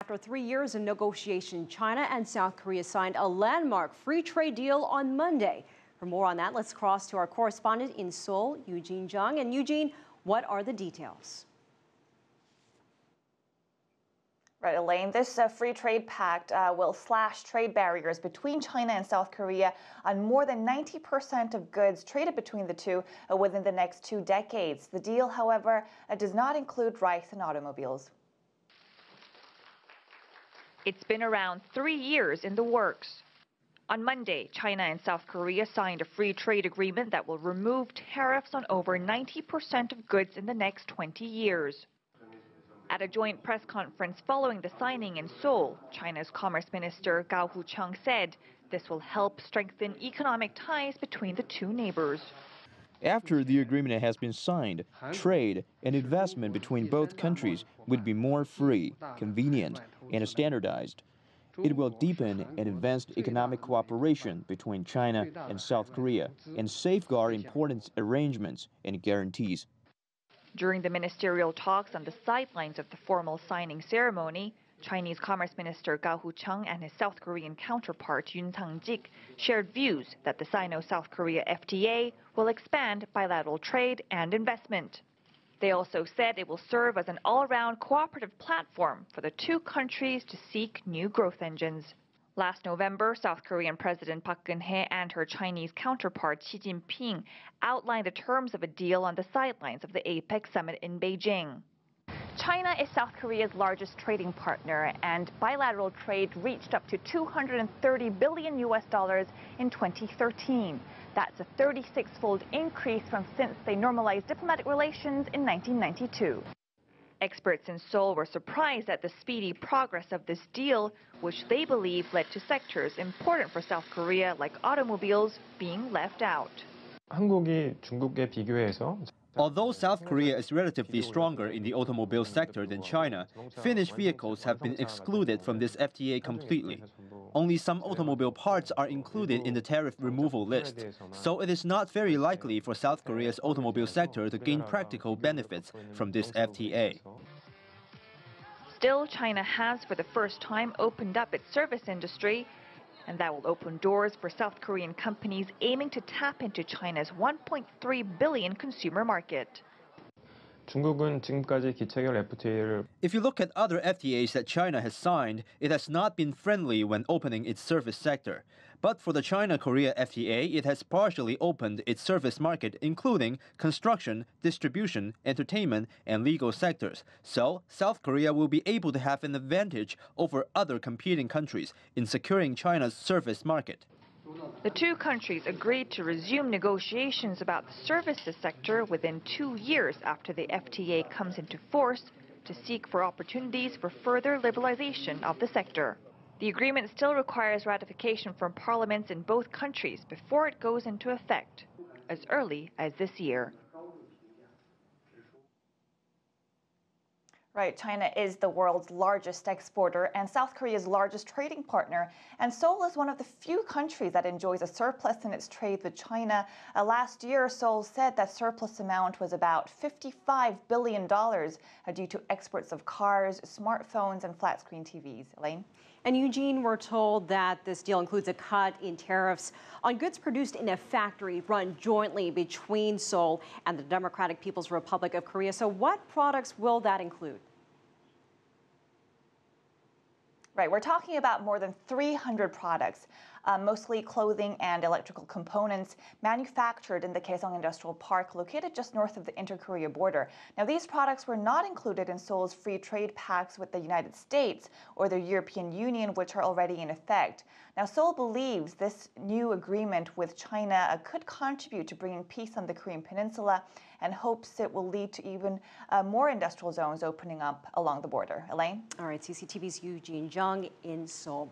After 3 years in negotiation, China and South Korea signed a landmark free trade deal on Monday. For more on that, let's cross to our correspondent in Seoul, Jung. And Eugene, what are the details? Right, Elaine, this free trade pact will slash trade barriers between China and South Korea on more than 90% of goods traded between the two within the next 2 decades. The deal, however, does not include rice and automobiles. It's been around 3 years in the works. On Monday, China and South Korea signed a free trade agreement that will remove tariffs on over 90% of goods in the next 20 years. At a joint press conference following the signing in Seoul, China's Commerce Minister Chung said this will help strengthen economic ties between the two neighbors. After the agreement has been signed, trade and investment between both countries would be more free, convenient, and standardized. It will deepen and advance economic cooperation between China and South Korea and safeguard important arrangements and guarantees. During the ministerial talks on the sidelines of the formal signing ceremony, Chinese Commerce Minister Chung and his South Korean counterpart Yun Sang-jik shared views that the Sino-South Korea FTA will expand bilateral trade and investment. They also said it will serve as an all-round cooperative platform for the two countries to seek new growth engines. Last November, South Korean President Park Geun-hye and her Chinese counterpart Xi Jinping outlined the terms of a deal on the sidelines of the APEC summit in Beijing. China is South Korea's largest trading partner, and bilateral trade reached up to $230 billion in 2013. That's a 36-fold increase from since they normalized diplomatic relations in 1992. Experts in Seoul were surprised at the speedy progress of this deal, which they believe led to sectors important for South Korea, like automobiles, being left out. Although South Korea is relatively stronger in the automobile sector than China, finished vehicles have been excluded from this FTA completely. Only some automobile parts are included in the tariff removal list, so it is not very likely for South Korea's automobile sector to gain practical benefits from this FTA. Still, China has for the first time opened up its service industry, and that will open doors for South Korean companies aiming to tap into China's 1.3 billion consumer market. If you look at other FTAs that China has signed, it has not been friendly when opening its service sector. But for the China-Korea FTA, it has partially opened its service market, including construction, distribution, entertainment, and legal sectors. So, South Korea will be able to have an advantage over other competing countries in securing China's service market. The two countries agreed to resume negotiations about the services sector within 2 years after the FTA comes into force to seek for opportunities for further liberalization of the sector. The agreement still requires ratification from parliaments in both countries before it goes into effect, as early as this year. Right, China is the world's largest exporter and South Korea's largest trading partner, and Seoul is one of the few countries that enjoys a surplus in its trade with China. Last year, Seoul said that surplus amount was about $55 billion due to exports of cars, smartphones, and flat-screen TVs. Elaine? And Eugene, we're told that this deal includes a cut in tariffs on goods produced in a factory run jointly between Seoul and the Democratic People's Republic of Korea. So what products will that include? Right, we're talking about more than 300 products, mostly clothing and electrical components, manufactured in the Kaesong Industrial Park, located just north of the inter-Korea border. Now, these products were not included in Seoul's free trade pacts with the United States or the European Union, which are already in effect. Now, Seoul believes this new agreement with China could contribute to bringing peace on the Korean Peninsula and hopes it will lead to even more industrial zones opening up along the border. Elaine? All right, CCTV's Eugene Jung in Seoul.